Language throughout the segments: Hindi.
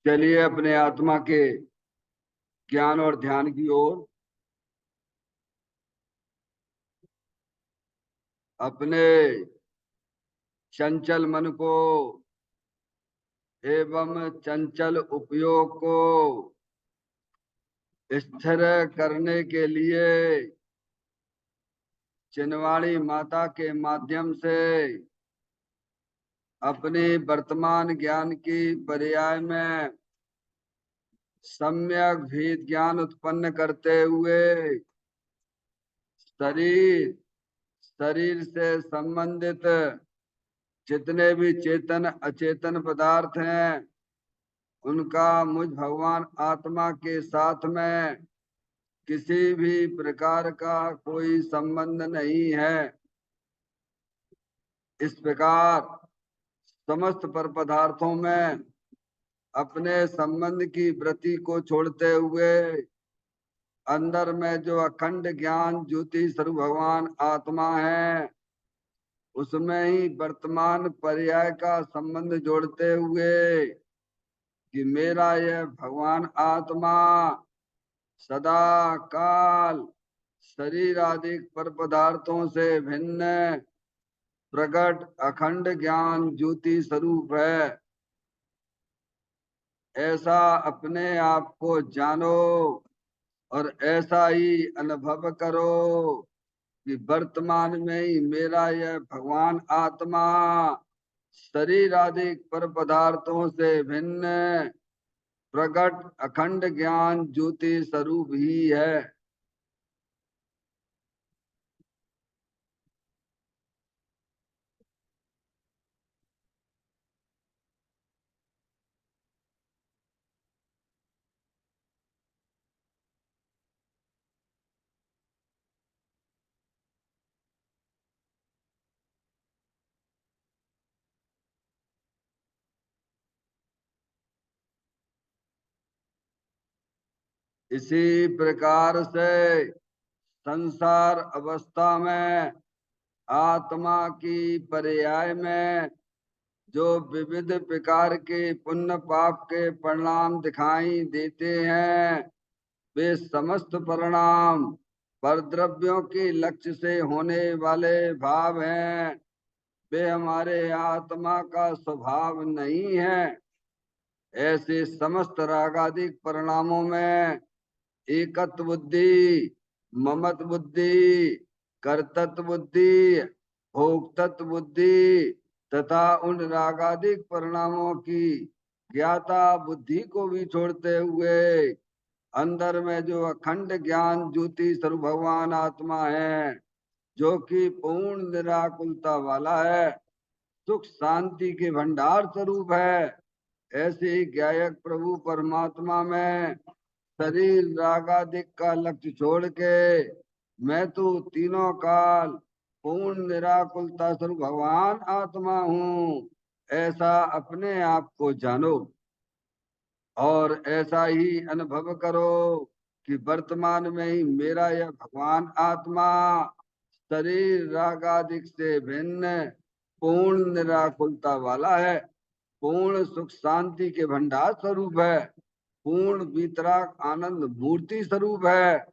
चलिए अपने आत्मा के ज्ञान और ध्यान की ओर अपने चंचल मन को एवं चंचल उपयोग को स्थिर करने के लिए चिन्वाणी माता के माध्यम से अपने वर्तमान ज्ञान की पर्याय में सम्यक भेद ज्ञान उत्पन्न करते हुए शरीर शरीर से संबंधित जितने भी चेतन अचेतन पदार्थ हैं उनका मुझ भगवान आत्मा के साथ में किसी भी प्रकार का कोई संबंध नहीं है। इस प्रकार समस्त पर पदार्थों में अपने संबंध की वृत्ति को छोड़ते हुए अंदर में जो अखंड ज्ञान ज्योति स्वरूप भगवान आत्मा है उसमें ही वर्तमान पर्याय का संबंध जोड़ते हुए कि मेरा यह भगवान आत्मा सदा काल शरीर आदि पर पदार्थों से भिन्न प्रकट अखंड ज्ञान ज्योति स्वरूप है। ऐसा अपने आप को जानो और ऐसा ही अनुभव करो कि वर्तमान में ही मेरा यह भगवान आत्मा शरीर आदि पर पदार्थों से भिन्न प्रकट अखंड ज्ञान ज्योति स्वरूप ही है। इसी प्रकार से संसार अवस्था में आत्मा की पर्याय में जो विविध प्रकार के पुण्य पाप के परिणाम दिखाई देते हैं वे समस्त परिणाम परद्रव्यों के लक्ष्य से होने वाले भाव हैं। वे हमारे आत्मा का स्वभाव नहीं है। ऐसे समस्त रागादिक परिणामों में एकत्व बुद्धि, ममत बुद्धि, कर्तत्व बुद्धि, भोक्तत्व बुद्धि तथा उन रागादिक परिणामों की ज्ञाता बुद्धि को भी छोड़ते हुए अंदर में जो अखंड ज्ञान ज्योति स्वरूप भगवान आत्मा है जो कि पूर्ण निराकुलता वाला है, सुख शांति के भंडार स्वरूप है, ऐसे ही ज्ञायक प्रभु परमात्मा में शरीर रागादिक का लक्ष्य छोड़ के मैं तो तीनों काल पूर्ण निराकुलता स्वरूप भगवान आत्मा हूँ, ऐसा अपने आप को जानो और ऐसा ही अनुभव करो कि वर्तमान में ही मेरा यह भगवान आत्मा शरीर रागादिक से भिन्न पूर्ण निराकुलता वाला है, पूर्ण सुख शांति के भंडार स्वरूप है, पूर्ण वितराग आनंद मूर्ति स्वरूप है।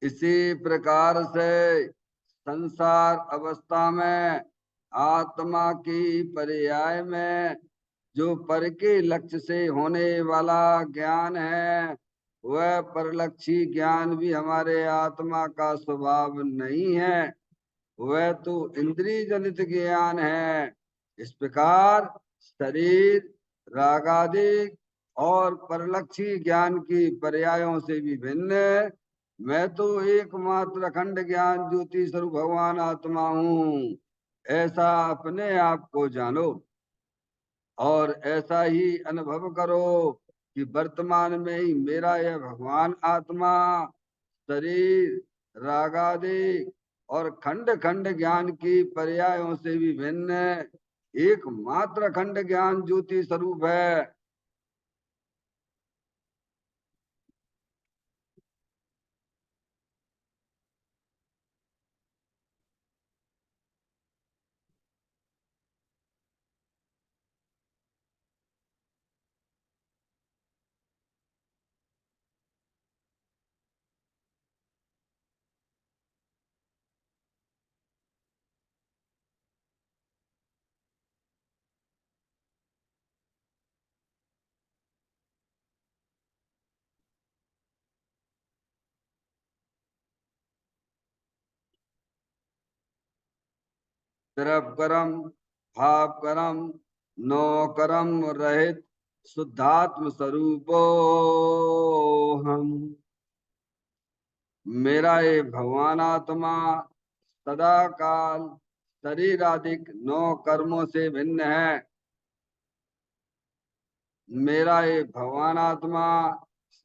इसी प्रकार से संसार अवस्था में आत्मा की पर्याय में जो पर के लक्ष्य से होने वाला ज्ञान है वह परलक्षी ज्ञान भी हमारे आत्मा का स्वभाव नहीं है, वह तो इंद्रिय जनित ज्ञान है। इस प्रकार शरीर रागादिक और परलक्षी ज्ञान की पर्यायों से भी भिन्न मैं तो एकमात्र अखंड ज्ञान ज्योति स्वरूप भगवान आत्मा हूँ, ऐसा अपने आप को जानो और ऐसा ही अनुभव करो कि वर्तमान में ही मेरा यह भगवान आत्मा शरीर रागादि और खंड खंड ज्ञान की पर्यायों से भी भिन्न एकमात्र खंड ज्ञान ज्योति स्वरूप है। द्रव कर्म भाव कर्म नो कर्म रहित शुद्धात्म स्वरूपो हम। मेरा ये भगवान आत्मा सदा काल शरीर आदि नौ कर्मों से भिन्न है। मेरा ये भगवान आत्मा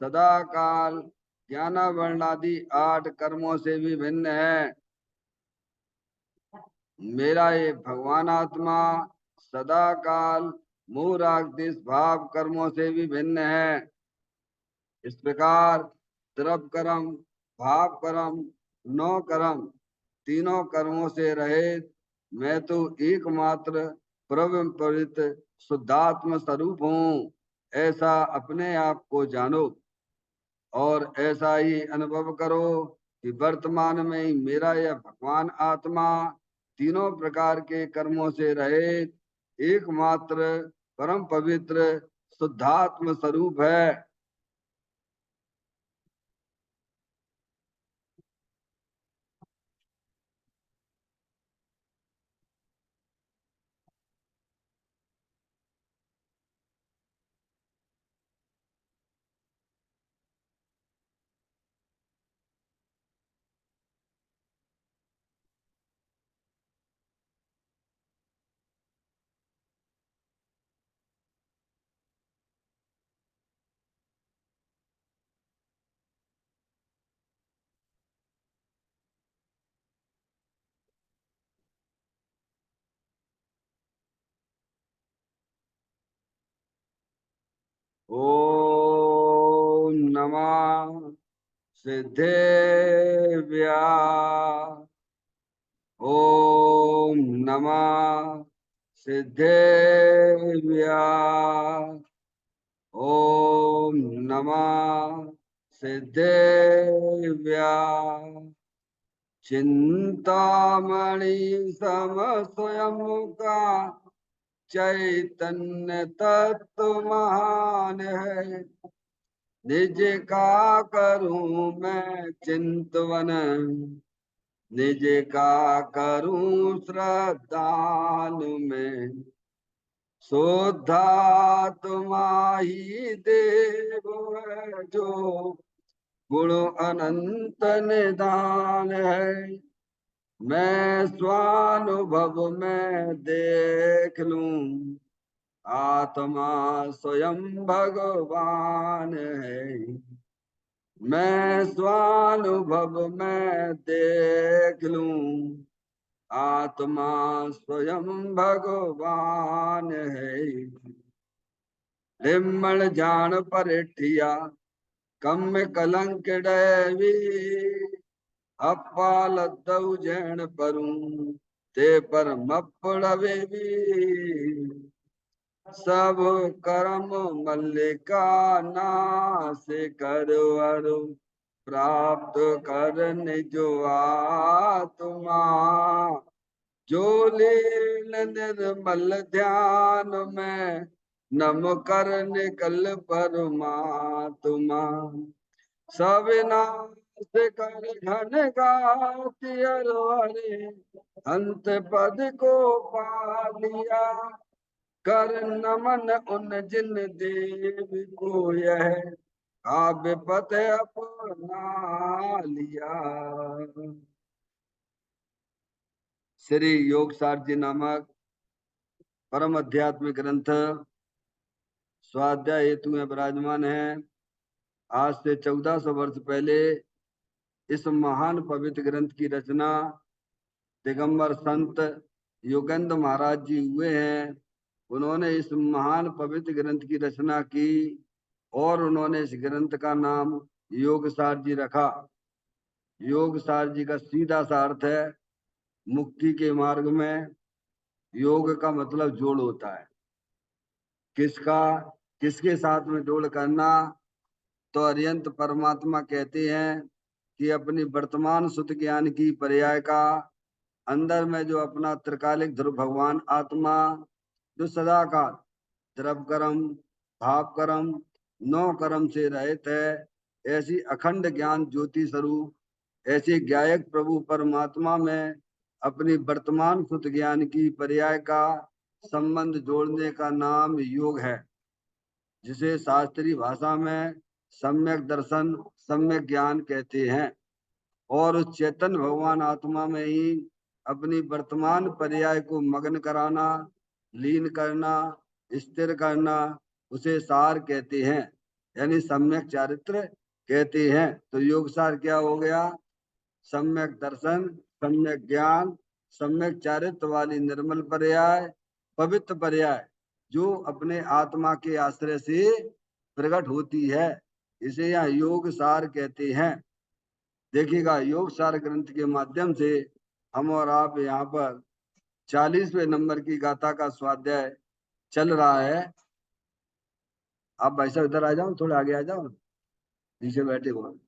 सदा काल ज्ञान वर्ण आदि 8 कर्मों से भी भिन्न है। मेरा ये भगवान आत्मा सदा काल मोह राग द्वेष भाव कर्मों से भी भिन्न है। इस प्रकार द्रव कर्म भाव कर्म नौ कर्म तीनों कर्मों से रहित मैं तो एकमात्र प्रभु पवित्र शुद्धात्म स्वरूप हूँ, ऐसा अपने आप को जानो और ऐसा ही अनुभव करो कि वर्तमान में ही मेरा यह भगवान आत्मा तीनों प्रकार के कर्मों से रहित एकमात्र परम पवित्र शुद्धात्म स्वरूप है। ओम नमः सिद्धेभ्या। ओम नमः सिद्धेभ्या। ओम नमः सिद्धेभ्या। चिंतामणि सम स्वयं का चैतन्य तत्व महान है। निज का करूं मैं चिंतवन, निज का करूं श्रद्धालु में। शुद्धात्मा ही देव है जो गुण अनंत निदान है। मैं स्वानुभव में देख लूं आत्मा स्वयं भगवान है। मैं स्वानुभव में देख लूं आत्मा स्वयं भगवान है। लिम्मण जान परिठिया कम कलंक डैवी अपाल दऊ जैन परूं ते पर मपड़वे भी। सब कर्म मल्लिका नाश करवरु प्राप्त कर निजो आत्मा। जो लीन निर्मल ध्यान में नम कर निकल परमात्मा। सविनाश कर घन गाति अरवरे अंत पद को पा लिया। कर नमन उन जिन देव को यह काव्य पथ अपना लिया। श्री योगसार जी नामक परम अध्यात्मिक ग्रंथ स्वाध्याय हेतु में विराजमान है। आज से 1400 वर्ष पहले इस महान पवित्र ग्रंथ की रचना दिगंबर संत योगेंद्र महाराज जी हुए हैं। उन्होंने इस महान पवित्र ग्रंथ की रचना की और उन्होंने इस ग्रंथ का नाम योगसार जी रखा। योगसार जी का सीधा सा अर्थ है मुक्ति के मार्ग में। योग का मतलब जोड़ होता है। किसका किसके साथ में जोड़ करना? तो अरिहंत परमात्मा कहते हैं कि अपनी वर्तमान सुत ज्ञान की पर्याय का अंदर में जो अपना त्रिकालिक ध्रुव भगवान आत्मा जो सदा का द्रव कर्म भाव कर्म नौ कर्म से रहित है, ऐसी अखंड ज्ञान ज्योति स्वरूप ऐसे ज्ञायक प्रभु परमात्मा में अपनी वर्तमान सुत ज्ञान की पर्याय का संबंध जोड़ने का नाम योग है, जिसे शास्त्रीय भाषा में सम्यक दर्शन सम्यक ज्ञान कहते हैं। और उस चेतन भगवान आत्मा में ही अपनी वर्तमान पर्याय को मग्न कराना, लीन करना, स्थिर करना, उसे सार कहते हैं, यानी सम्यक चारित्र कहते हैं। तो योग सार क्या हो गया? सम्यक दर्शन, सम्यक ज्ञान, सम्यक चारित्र वाली निर्मल पर्याय, पवित्र पर्याय जो अपने आत्मा के आश्रय से प्रकट होती है, इसे यहाँ योग सार कहते हैं। देखिएगा, योग सार ग्रंथ के माध्यम से हम और आप यहाँ पर 40वें नंबर की गाथा का स्वाध्याय चल रहा है। आप भाई साहब इधर आ जाओ, थोड़ा आगे आ जाओ, पीछे बैठे हो,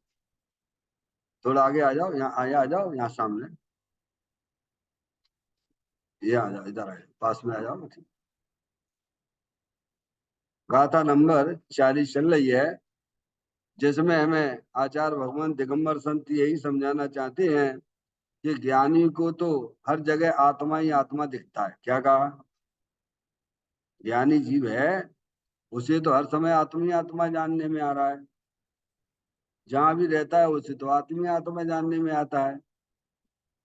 थोड़ा आगे आ जाओ, यहाँ आया आ जाओ, यहाँ सामने ये आ जाओ, इधर आ जाओ, पास में आ जाओ। गाथा नंबर 40 चल रही है, जिसमें हमें आचार्य भगवान दिगंबर संत यही समझाना चाहते हैं कि ज्ञानी को तो हर जगह आत्मा ही आत्मा दिखता है। क्या कहा? ज्ञानी जीव है, उसे तो हर समय आत्मा ही आत्मा जानने में आ रहा है। जहां भी रहता है उसे तो आत्मा ही आत्मा जानने में आता है,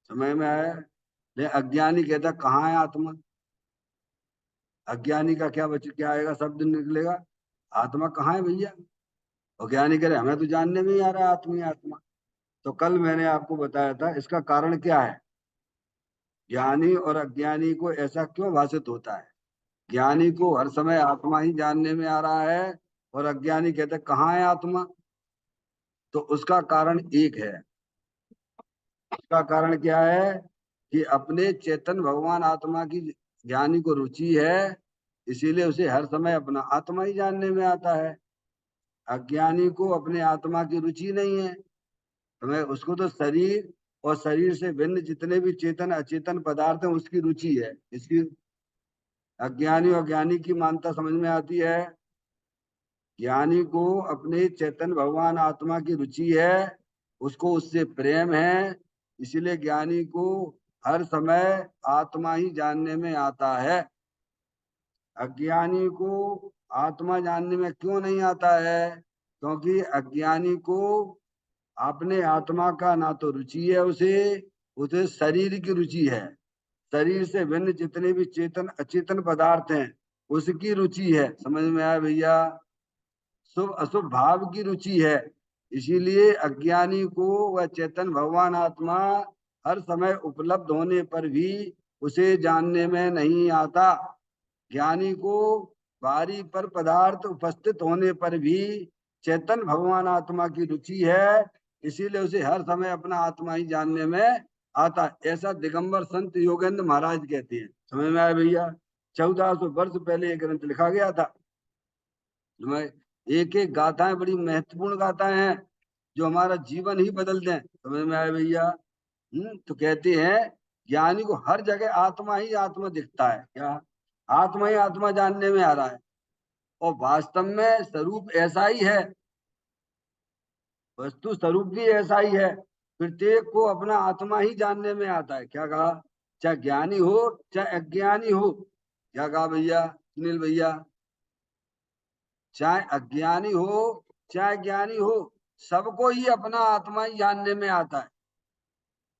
समय में आया। लेकिन अज्ञानी कहता कहाँ है आत्मा? अज्ञानी का क्या आएगा, शब्द निकलेगा, आत्मा कहाँ है भैया? और ज्ञानी कह रहे हमें तो जानने में ही आ रहा है आत्मा ही आत्मा। तो कल मैंने आपको बताया था इसका कारण क्या है। ज्ञानी और अज्ञानी को ऐसा क्यों भाषित होता है? ज्ञानी को हर समय आत्मा ही जानने में आ रहा है और अज्ञानी कहते कहाँ है आत्मा। तो उसका कारण एक है। उसका कारण क्या है कि अपने चेतन भगवान आत्मा की ज्ञानी को रुचि है, इसीलिए उसे हर समय अपना आत्मा ही जानने में आता है। अज्ञानी को अपने आत्मा की रुचि नहीं है, हमें उसको तो शरीर और शरीर से भिन्न जितने भी चेतन अचेतन पदार्थ हैं उसकी रुचि है। इसकी अज्ञानी और ज्ञानी की मानता समझ में आती है। ज्ञानी को अपने चेतन भगवान आत्मा की रुचि है, उसको उससे प्रेम है, इसीलिए ज्ञानी को हर समय आत्मा ही जानने में आता है। अज्ञानी को आत्मा जानने में क्यों नहीं आता है? क्योंकि अज्ञानी को अपने आत्मा का ना तो रुचि है, उसे उसे शरीर की रुचि है। शरीर से भिन्न जितने भी चेतन अचेतन पदार्थ हैं उसकी रुचि है। समझ में आया भैया? शुभ अशुभ भाव की रुचि है। इसीलिए अज्ञानी को वह चेतन भगवान आत्मा हर समय उपलब्ध होने पर भी उसे जानने में नहीं आता। ज्ञानी को बाहरी पर पदार्थ उपस्थित होने पर भी चेतन भगवान आत्मा की रुचि है, इसीलिए उसे हर समय अपना आत्मा ही जानने में आता। ऐसा दिगंबर संत योगेंद्र महाराज कहते हैं। समझ में आया भैया? 1400 वर्ष पहले एक ग्रंथ लिखा गया था। एक एक गाथाएं बड़ी महत्वपूर्ण गाथाएं हैं जो हमारा जीवन ही बदल दें। समझ में आया भैया? तो कहते हैं ज्ञानी को हर जगह आत्मा ही आत्मा दिखता है। क्या? आत्मा ही आत्मा जानने में आ रहा है, और वास्तव में स्वरूप ऐसा ही है, वस्तु स्वरूप भी ऐसा ही है। प्रत्येक को अपना आत्मा ही जानने में आता है। क्या कहा? चाहे ज्ञानी हो चाहे अज्ञानी हो। क्या कहा भैया? सुनील भैया, चाहे अज्ञानी हो चाहे ज्ञानी हो, सबको ही अपना आत्मा ही जानने में आता है।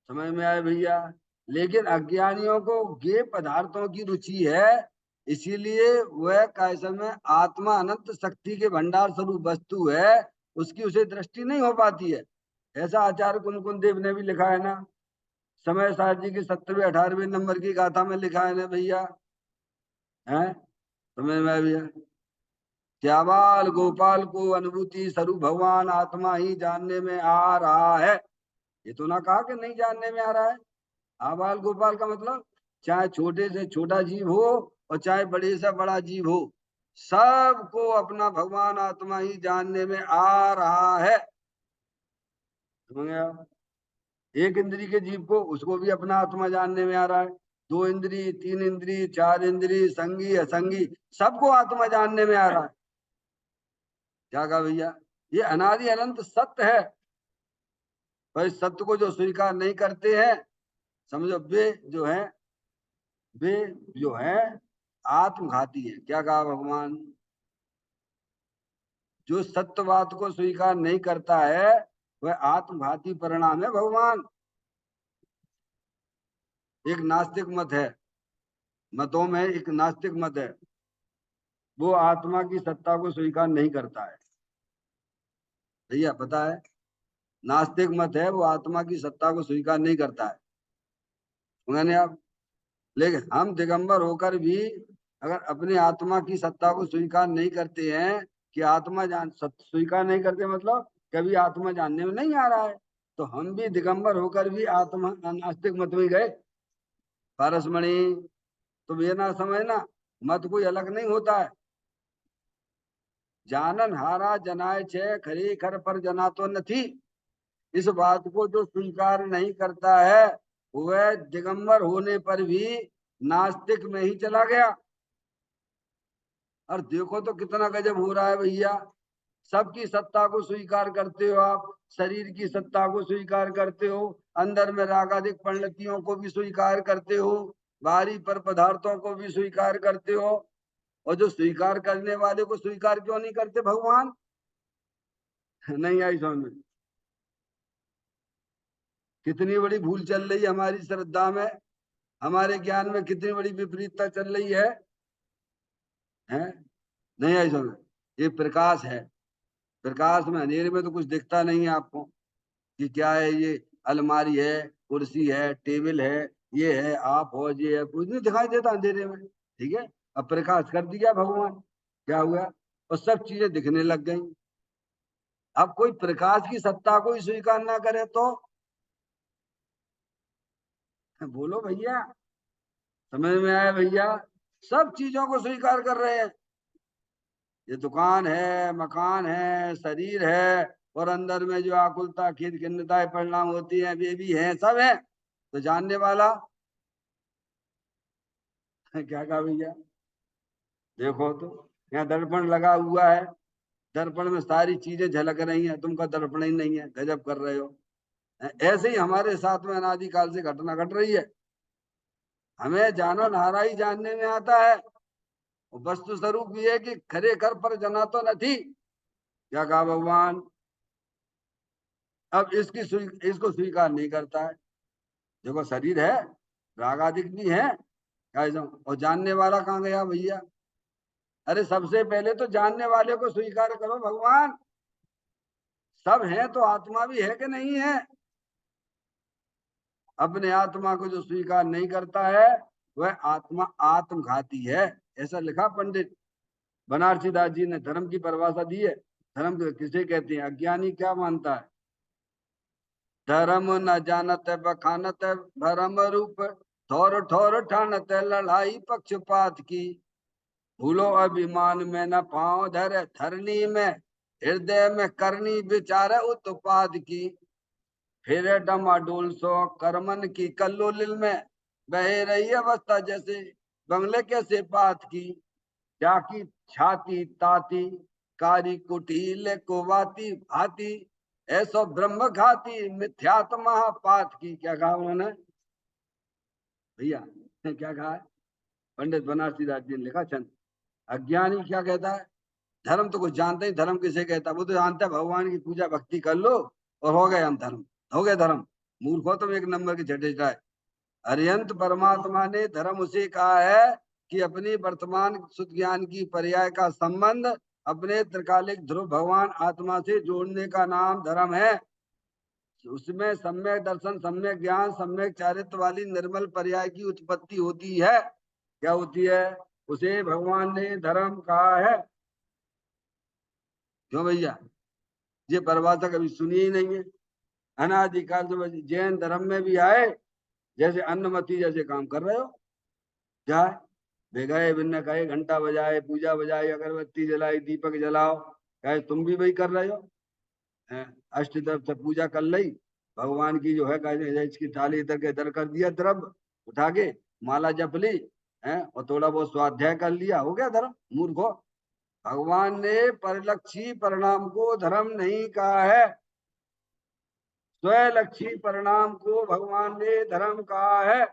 समझ में आए भैया? लेकिन अज्ञानियों को ये पदार्थों की रुचि है, इसीलिए वह कैसे में आत्मा अनंत शक्ति के भंडार स्वरूप वस्तु है, उसकी उसे दृष्टि नहीं हो पाती है। ऐसा आचार्य कुंकुन देव ने भी लिखा है ना, समय साहब जी की 17वें 18वें नंबर की गाथा में लिखा है ना भैया, है समझ में आए भैया? श्यामाल गोपाल को अनुभूति स्वरूप भगवान आत्मा ही जानने में आ रहा है। ये तो ना कहा कि नहीं जानने में आ रहा है। आबाल गोपाल का मतलब चाहे छोटे से छोटा जीव हो और चाहे बड़े से बड़ा जीव हो, सबको अपना भगवान आत्मा ही जानने में आ रहा है। समझ गया? एक इंद्री के जीव को, उसको भी अपना आत्मा जानने में आ रहा है। 2 इंद्री, 3 इंद्री, 4 इंद्री, संगी असंगी, सबको आत्मा जानने में आ रहा है। क्या कहा भैया? ये अनादि अनंत सत्य है। पर इस सत्य को जो स्वीकार नहीं करते हैं, समझो वे जो है आत्मघाती है। क्या कहा भगवान? जो सत्यवाद को स्वीकार नहीं करता है वह आत्मघाती परिणाम है भगवान। एक नास्तिक मत है, मतों में एक नास्तिक मत है, वो आत्मा की सत्ता को स्वीकार नहीं करता है। भैया पता है, नास्तिक मत है, वो आत्मा की सत्ता को स्वीकार नहीं करता है। मैंने आप, लेकिन हम दिगंबर होकर भी अगर अपनी आत्मा की सत्ता को स्वीकार नहीं करते हैं, कि आत्मा स्वीकार नहीं करते मतलब कभी आत्मा जानने में नहीं आ रहा है, तो हम भी दिगंबर होकर भी आत्मा नास्तिक मत में गए। पारसमणि, तुम ये ना समझना, मत कोई अलग नहीं होता है। जानन हारा जनाए छे खरी खर पर जना तो नहीं। इस बात को जो स्वीकार नहीं करता है वह दिगंबर होने पर भी नास्तिक में ही चला गया। और देखो तो कितना गजब हो रहा है भैया। सबकी सत्ता को स्वीकार करते हो आप, शरीर की सत्ता को स्वीकार करते हो, अंदर में रागाधिक परिणतियों को भी स्वीकार करते हो, बाहरी पर पदार्थों को भी स्वीकार करते हो, और जो स्वीकार करने वाले को स्वीकार क्यों नहीं करते भगवान? नहीं आई समझ में? कितनी बड़ी भूल चल रही है हमारी श्रद्धा में, हमारे ज्ञान में कितनी बड़ी विपरीतता चल रही है? नहीं आई समझ? ये प्रकाश है। प्रकाश में, अंधेरे में तो कुछ दिखता नहीं है आपको कि क्या है। ये अलमारी है, कुर्सी है, टेबल है, ये है, आप हो, ये है, कुछ नहीं दिखाई देता अंधेरे में। ठीक है, अब प्रकाश कर दिया भगवान, क्या हुआ? और सब चीजें दिखने लग गई। अब कोई प्रकाश की सत्ता को ही स्वीकार ना करे तो बोलो भैया, समझ में आया भैया? सब चीजों को स्वीकार कर रहे हैं। ये दुकान है, मकान है, शरीर है, और अंदर में जो आकुलता खिन्न खिन्नताएं परिणाम होती है वे भी है, सब है। तो जानने वाला क्या कहा भैया? देखो तो, यहाँ दर्पण लगा हुआ है, दर्पण में सारी चीजें झलक रही हैं, तुमका दर्पण ही नहीं है, गजब कर रहे हो। ऐसे ही हमारे साथ में अनादिकाल से घटना घट रही है। हमें जानो नारा ही जानने में आता है, वस्तु स्वरूप ये है कि खरे कर पर जना तो नहीं। क्या कहा भगवान? अब इसको स्वीकार नहीं करता है। देखो शरीर है, रागादिक भी है, और जानने वाला कहाँ गया भैया? अरे सबसे पहले तो जानने वाले को स्वीकार करो भगवान। सब है तो आत्मा भी है कि नहीं है? अपने आत्मा को जो स्वीकार नहीं करता है वह आत्मा आत्मघाती है। ऐसा लिखा पंडित बनारसी दास जी ने, धर्म की परिभाषा दी है। धर्म किसे कहते हैं? अज्ञानी क्या मानता है? धर्म न जानत बखानत भरम रूप, ठोर ठोर ठानत लड़ाई पक्षपात की। भूलो अभिमान में न पाओ धर धरनी में, हृदय में करनी विचार उत्पाद की। फिर डमाडोल सो करमन की कल्लोलिल में, बह रही अवस्था जैसे बंगले के से बात की। जाकी छाती ताती कारी कुटील कुवाती भाती, ऐसो ब्रह्म घाती मिथ्यात्मा पात की। क्या कहा उन्होंने भैया? क्या कहा है? पंडित बनारसी दास जी ने लिखा, चंद अज्ञानी क्या कहता है, धर्म तो कुछ जानते ही, धर्म किसे कहता है, वो तो जानता है भगवान की पूजा भक्ति कर लो और हो गए हम धर्म, हो गए धर्म। मूर्ख हो तुम, एक नंबर की झटेटा है। अरिहंत परमात्मा ने धर्म उसे कहा है कि अपनी वर्तमान शुद्ध ज्ञान की पर्याय का संबंध अपने त्रिकालिक ध्रुव भगवान आत्मा से जोड़ने का नाम धर्म है। उसमें सम्यक दर्शन, सम्यक ज्ञान, सम्यक चारित्र वाली निर्मल पर्याय की उत्पत्ति होती है। क्या होती है? उसे भगवान ने धर्म कहा है। क्यों भैया? ये परिभाषा कभी सुनी ही नहीं है। अनादिकाल से जैन धर्म में भी आए, जैसे अन्नमति जैसे काम कर रहे हो। क्या है? गए भिन्न कहे, घंटा बजाए, पूजा बजाई, अगरबत्ती जलाई, दीपक जलाओ, कहे तुम भी वही कर रहे हो। अष्ट तरफ से पूजा कर ली, भगवान की जो है कहे इसकी थाली इधर के इधर कर दिया, द्रव्य उठा के माला जप ली है, और थोड़ा बहुत स्वाध्याय कर लिया, हो गया धर्म। मूर्खो, भगवान ने परिलक्षी परिणाम को धर्म नहीं कहा है, स्वलक्षी परिणाम को भगवान ने धर्म कहा है।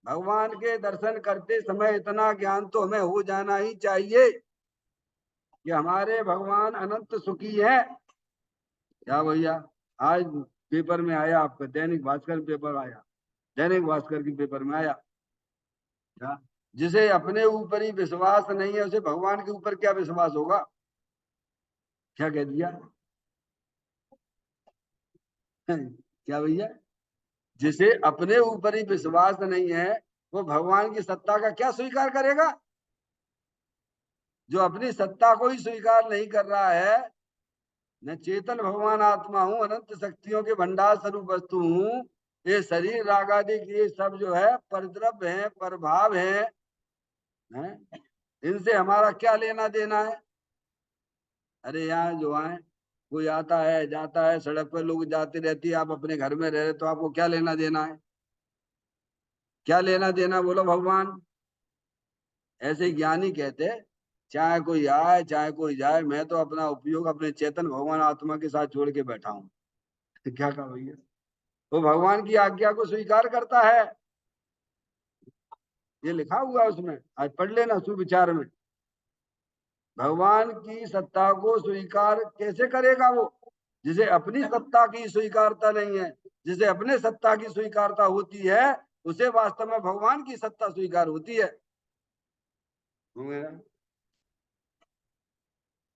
भगवान के दर्शन करते समय इतना ज्ञान तो हमें हो जाना ही चाहिए कि हमारे भगवान अनंत सुखी है। क्या भैया? आज पेपर में आया, आपका दैनिक भास्कर पेपर आया, दैनिक भास्कर की पेपर में आया, क्या जिसे अपने ऊपर ही विश्वास नहीं है उसे भगवान के ऊपर क्या विश्वास होगा? क्या कह दिया? क्या भैया? जिसे अपने ऊपर ही विश्वास नहीं है वो भगवान की सत्ता का क्या स्वीकार करेगा? जो अपनी सत्ता को ही स्वीकार नहीं कर रहा है, मैं चेतन भगवान आत्मा हूँ, अनंत शक्तियों के भंडार स्वरूप वस्तु हूँ, ये शरीर राग आदि ये सब जो है परद्रव्य है, प्रभाव है? इनसे हमारा क्या लेना देना है? अरे यहाँ जो है कोई आता है जाता है, सड़क पर लोग जाते रहती है, आप अपने घर में रह रहे तो आपको क्या लेना देना है? क्या लेना देना बोलो भगवान? ऐसे ज्ञानी कहते, चाहे कोई आए चाहे कोई जाए, मैं तो अपना उपयोग अपने चेतन भगवान आत्मा के साथ जोड़ के बैठा हूँ। क्या कहा भैया? वो भगवान की आज्ञा को स्वीकार करता है, ये लिखा हुआ है उसमें, आज पढ़ लेना सुविचार में। भगवान की सत्ता को स्वीकार कैसे करेगा वो, जिसे अपनी सत्ता की स्वीकारता नहीं है? जिसे अपने सत्ता की स्वीकारता होती है उसे वास्तव में भगवान की सत्ता स्वीकार होती है।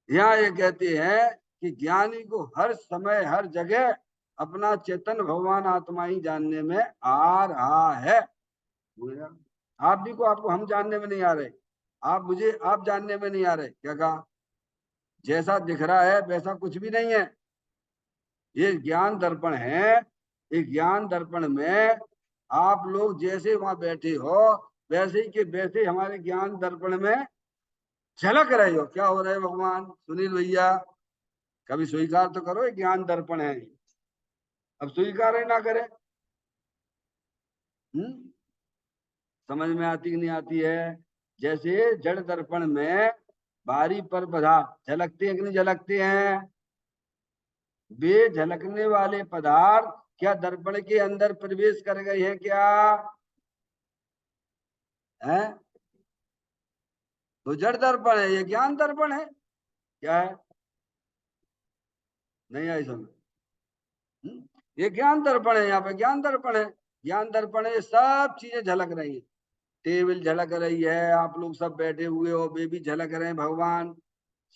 यहाँ ये कहते हैं कि ज्ञानी को हर समय हर जगह अपना चेतन भगवान आत्मा ही जानने में आ रहा है। आप भी को आपको हम जानने में नहीं आ रहे, आप मुझे आप जानने में नहीं आ रहे। क्या कहा? जैसा दिख रहा है वैसा कुछ भी नहीं है, ये ज्ञान दर्पण है। इस ज्ञान दर्पण में आप लोग जैसे वहां बैठे हो वैसे ही के वैसे हमारे ज्ञान दर्पण में झलक रहे हो। क्या हो रहे भगवान? सुनील भैया कभी स्वीकार तो करो, ये ज्ञान दर्पण है। अब स्वीकार ही ना करे, समझ में आती कि नहीं आती है? जैसे जड़ दर्पण में बाहरी पर पदार्थ झलकते हैं कि नहीं झलकते हैं? वे झलकने वाले पदार्थ क्या दर्पण के अंदर प्रवेश कर गए हैं क्या? है? तो जड़ दर्पण है, ये ज्ञान दर्पण है। क्या है? नहीं आई समझ? ये ज्ञान दर्पण है, यहाँ पे ज्ञान दर्पण है। ज्ञान दर्पण है, सब चीजें झलक रही है। टेबल झलक रही है, आप लोग सब बैठे हुए हो वे भी झलक रहे हैं भगवान।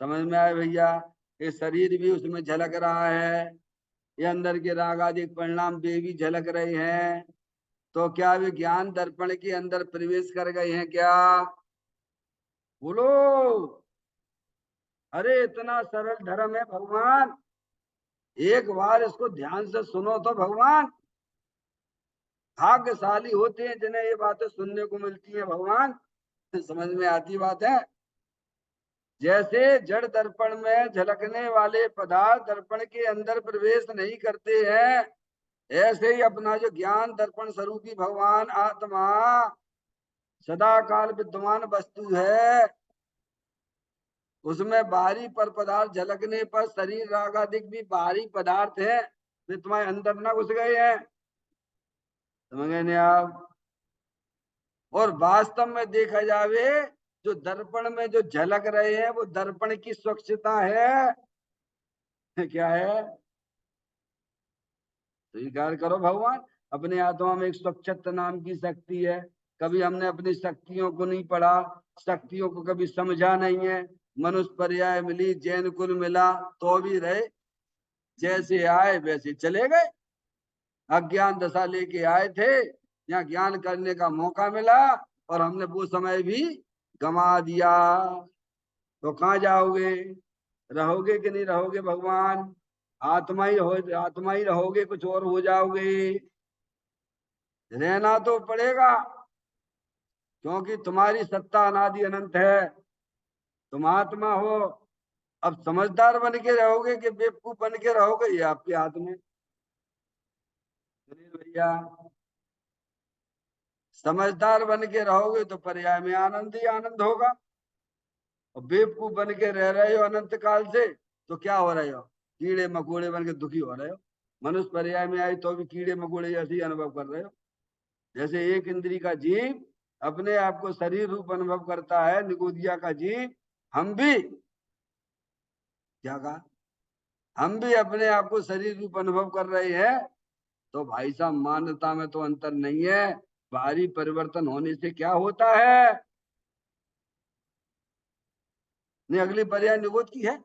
समझ में आए भैया? ये शरीर भी उसमें झलक रहा है, ये अंदर के राग आदि परिणाम वे भी झलक रहे हैं। तो क्या वे ज्ञान दर्पण के अंदर प्रवेश कर गए हैं क्या? बोलो। अरे इतना सरल धर्म है भगवान, एक बार इसको ध्यान से सुनो तो भगवान। भाग्यशाली होते हैं जिन्हें ये बातें सुनने को मिलती है भगवान। समझ में आती बात है? जैसे जड़ दर्पण में झलकने वाले पदार्थ दर्पण के अंदर प्रवेश नहीं करते हैं, ऐसे ही अपना जो ज्ञान दर्पण स्वरूपी भगवान आत्मा सदा काल विद्यमान वस्तु है, उसमें बाहरी पर पदार्थ झलकने पर शरीर राग आदि भी बाहरी पदार्थ है, वे तुम्हारे अंदर ना घुस गए हैं। समझ गए नहीं आप? और वास्तव में देखा जावे जो दर्पण में जो झलक रहे हैं वो दर्पण की स्वच्छता है। क्या है? स्वीकार करो भगवान, अपने आत्मा में एक स्वच्छता नाम की शक्ति है। कभी हमने अपनी शक्तियों को नहीं पढ़ा, शक्तियों को कभी समझा नहीं है। मनुष्य पर्याय मिली, जैन कुल मिला, तो भी रहे जैसे आए वैसे चले गए। अज्ञान दशा लेके आए थे, यहाँ ज्ञान करने का मौका मिला और हमने वो समय भी गंवा दिया। तो कहाँ जाओगे? रहोगे कि नहीं रहोगे भगवान? आत्मा ही रहोगे, कुछ और हो जाओगे? रहना तो पड़ेगा, क्योंकि तुम्हारी सत्ता अनादि अनंत है, तुम आत्मा हो। अब समझदार बन के रहोगे कि बेवकूफ बन के रहोगे, ये आपके हाथ में। सुनील भैया, समझदार बन के रहोगे तो पर्याय में आनंद ही आनंद होगा, और बेवकूफ बन के रह रहे हो अनंत काल से तो क्या हो रहे हो? कीड़े मकोड़े बन के दुखी हो रहे हो। मनुष्य पर्याय में आए तो भी कीड़े मकोड़े जैसे ही अनुभव कर रहे हो। जैसे एक इंद्री का जीव अपने आप को शरीर रूप अनुभव करता है, निगोदिया का जीव, हम भी, क्या कहा, हम भी अपने आप को शरीर रूप अनुभव कर रहे हैं। तो भाई साहब, मान्यता में तो अंतर नहीं है, बाहरी परिवर्तन होने से क्या होता है? नहीं, अगली पर्याय निगोद की है,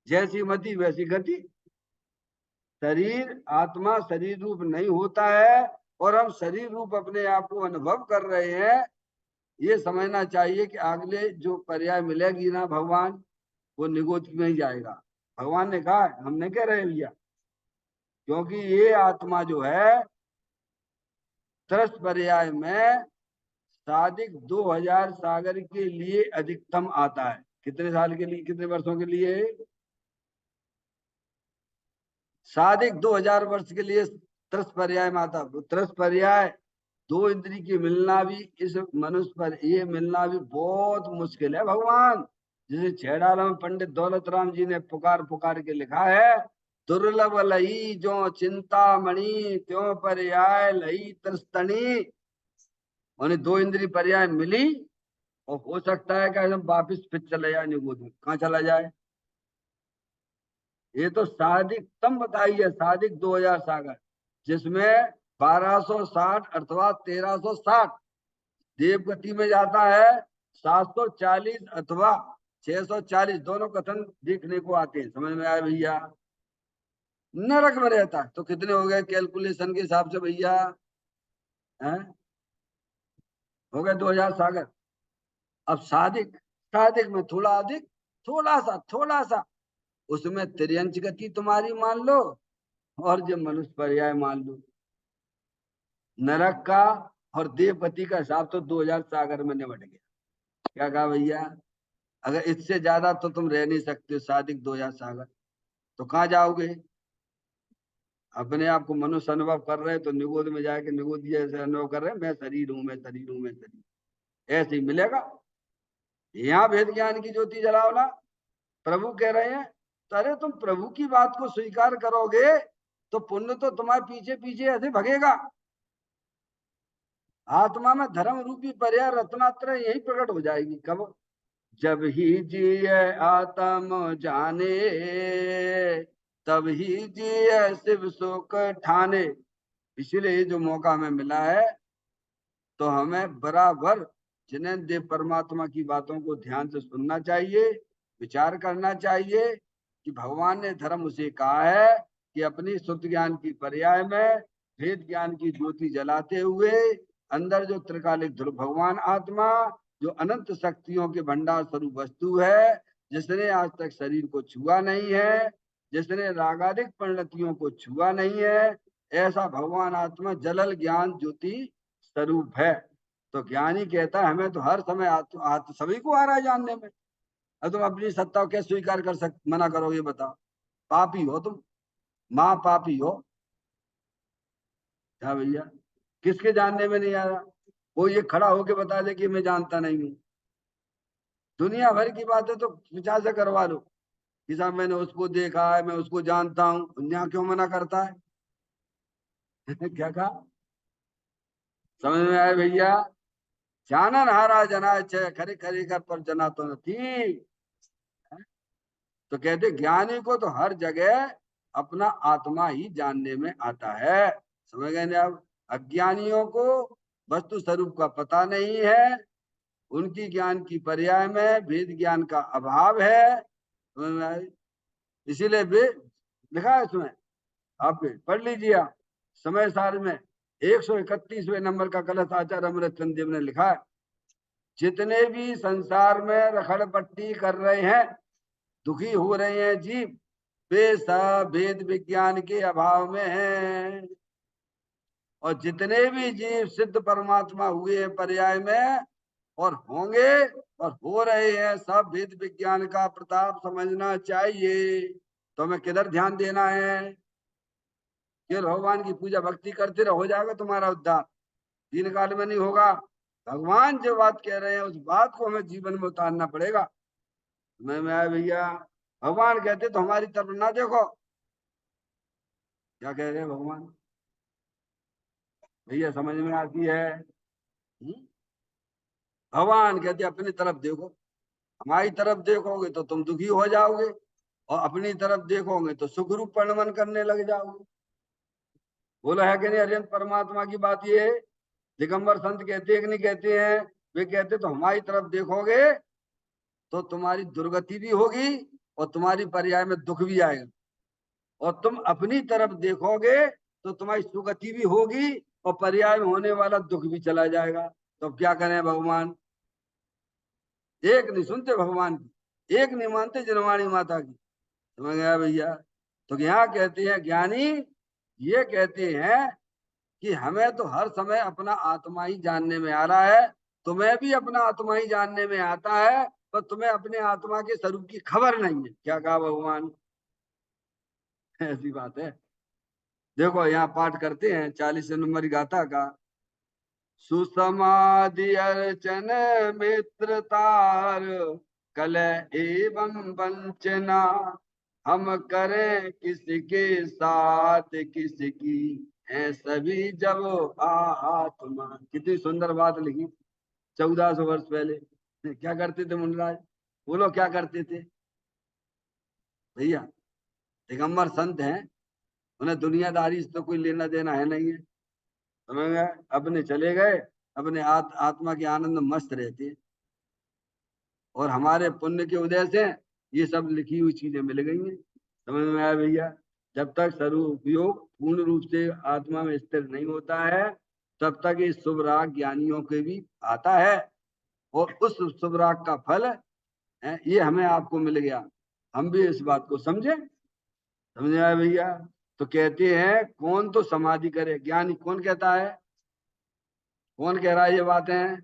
जैसी मति वैसी गति। शरीर आत्मा शरीर रूप नहीं होता है, और हम शरीर रूप अपने आप को अनुभव कर रहे हैं। ये समझना चाहिए कि अगले जो पर्याय मिलेगी ना भगवान, वो निगोद में ही जाएगा। भगवान ने कहा, हम नहीं कह रहे भैया, क्योंकि ये आत्मा जो है त्रस्त पर्याय में सादिक 2000 सागर के लिए अधिकतम आता है। कितने साल के लिए, कितने वर्षों के लिए? सादिक 2000 वर्ष के लिए त्रस पर्याय में आता। त्रस पर्याय दो इंद्री की मिलना भी इस मनुष्य पर, ये मिलना भी बहुत मुश्किल है भगवान। जिसे छेड़ाला में पंडित दौलत राम जी ने पुकार पुकार के लिखा है, दुर्लभ लही जो चिंता मणि त्यों पर्याय लही त्रस्तनी। उन्हें दो इंद्री पर्याय मिली, और हो सकता है कि हम वापिस फिर चले जाए निगोद में। कहाँ चला जाए? ये तो सादिकतम बताई है, सादिक 2000 सागर, जिसमें 1260 अथवा 1360 देवगति में जाता है, 740 अथवा 640 दोनों कथन देखने को आते हैं। समझ में आए भैया? नरक में रहता है। तो कितने हो गए कैलकुलेशन के हिसाब से भैया? हैं? हो गए 2000 सागर। अब सादिक, सादिक में थोड़ा अधिक, थोड़ा सा उसमें त्रियंच गति तुम्हारी मान लो, और जब मनुष्य पर्याय मान लो। नरक का और देवपति का हिसाब तो 2000 सागर में निबट गया। क्या कहा भैया? अगर इससे ज्यादा तो तुम रह नहीं सकते, सादिक 2000 सागर। तो कहाँ जाओगे? अपने आप को मनुष्य अनुभव कर रहे तो निगोद में जाके निगोद जैसे अनुभव कर रहे हैं, मैं शरीर हूं, मैं शरीर हूं, मैं शरीर। ऐसे ही मिलेगा। यहाँ भेद ज्ञान की ज्योति जलाओ ना, प्रभु कह रहे हैं। तो अरे, तुम प्रभु की बात को स्वीकार करोगे तो पुण्य तो तुम्हारे पीछे पीछे ऐसे भगेगा। आत्मा में धर्म रूपी पर्याय रत्नात्रय यही प्रकट हो जाएगी। कब? जब ही जिय आत्म जाने, तब ही जिय शिव सुख ठाने। इसलिए जो मौका हमें मिला है, तो हमें बराबर जिन्हें देव परमात्मा की बातों को ध्यान से सुनना चाहिए, विचार करना चाहिए कि भगवान ने धर्म उसे कहा है कि अपनी शुद्ध ज्ञान की पर्याय में भेद ज्ञान की ज्योति जलाते हुए अंदर जो त्रिकालिक ध्रुव भगवान आत्मा, जो अनंत शक्तियों के भंडार स्वरूप वस्तु है, जिसने आज तक शरीर को छुआ नहीं है, जिसने रागादिक परिणतियों को छुआ नहीं है, ऐसा भगवान आत्मा जलल ज्ञान ज्योति स्वरूप है। तो ज्ञानी कहता है हमें तो हर समय सभी को आ रहा है जानने में। अब तुम अपनी सत्ता को कैसे स्वीकार कर सकते, मना करोगे? बताओ। पापी हो तुम, माँ पापी हो। क्या भैया? किसके जानने में नहीं आ रहा? वो ये खड़ा होके बता दे कि मैं जानता नहीं हूँ। दुनिया भर की बातें तो विचार से करवा लो कि साहब मैंने उसको देखा है, मैं उसको जानता हूँ। यहाँ क्यों मना करता है? क्या कहा? समझ में आया भैया? जानन हारा जना छे खरे खरे कर पर जना तो नहीं। तो कहते ज्ञानी को तो हर जगह अपना आत्मा ही जानने में आता है। समझ गए ना आप? अज्ञानियों को वस्तु स्वरूप का पता नहीं है, उनकी ज्ञान की पर्याय में भेद ज्ञान का अभाव है। समझ में आई? इसीलिए भी लिखा है इसमें, आप पढ़ लीजिए आप, समय सार में 131वें नंबर का कलश आचार्य अमृतचंद देव ने लिखा है, जितने भी संसार में रखड़ पट्टी कर रहे हैं, दुखी हो रहे हैं जीव, वे सब भेद विज्ञान के अभाव में हैं। और जितने भी जीव सिद्ध परमात्मा हुए हैं पर्याय में और होंगे और हो रहे हैं, सब भेद विज्ञान का प्रताप समझना चाहिए। तो हमें किधर ध्यान देना है? केवल भगवान की पूजा भक्ति करते रहो, हो जाएगा तुम्हारा उद्धार, दीन काल में नहीं होगा। भगवान जो बात कह रहे हैं उस बात को हमें जीवन में उतारना पड़ेगा। मैं आया भैया, भगवान कहते तो हमारी तरफ ना देखो। क्या कह रहे हैं भगवान? भैया समझ में आती है? हम्म? भगवान कहते अपनी तरफ देखो। हमारी तरफ देखोगे तो तुम दुखी हो जाओगे, और अपनी तरफ देखोगे तो सुख रूप परिणमन करने लग जाओगे। बोला है कि नहीं? अरिहंत परमात्मा की बात ये है। दिगंबर संत कहते हैं कि नहीं कहते हैं? वे कहते तो हमारी तरफ देखोगे तो तुम्हारी दुर्गति भी होगी और तुम्हारी पर्याय में दुख भी आएगा, और तुम अपनी तरफ देखोगे तो तुम्हारी सुगति भी होगी और पर्याय में होने वाला दुख भी चला जाएगा। तो अब क्या करें भगवान? एक नहीं सुनते भगवान की, एक नहीं मानते जनवाणी माता की। समझ गया भैया? तो यहाँ कहते हैं ज्ञानी ये कहते हैं कि हमें तो हर समय अपना आत्मा ही जानने में आ रहा है, तुम्हें भी अपना आत्मा ही जानने में आता है, पर तुम्हें अपने आत्मा के स्वरूप की खबर नहीं है। क्या कहा भगवान? ऐसी बात है। देखो यहाँ पाठ करते हैं 40 नंबर गाथा का, सुसमाधि अर्चन मित्रतार कल एवं वंचना, हम करें किसके साथ किसकी है सभी जब आत्मा। कितनी सुंदर बात लिखी 1400 वर्ष पहले। क्या करते थे मुंडराज? बोलो क्या करते थे भैया? दिगंबर संत हैं, उन्हें दुनियादारी से तो कोई लेना देना है नहीं है। समझ गए? अपने चले गए, अपने आत्मा के आनंद में मस्त रहते हैं। और हमारे पुण्य के उदय से ये सब लिखी हुई चीजें मिल गई हैं। समझ में आया भैया? जब तक स्वरूप उपयोग पूर्ण रूप से आत्मा में स्थिर नहीं होता है, तब तक ये शुभ राग ज्ञानियों के भी आता है, और उस शुभ राग का फल है ये हमें आपको मिल गया। हम भी इस बात को समझे। समझ में आया भैया? तो कहते हैं कौन तो समाधि करे, ज्ञानी कौन कहता है? कौन कह रहा है ये बातें?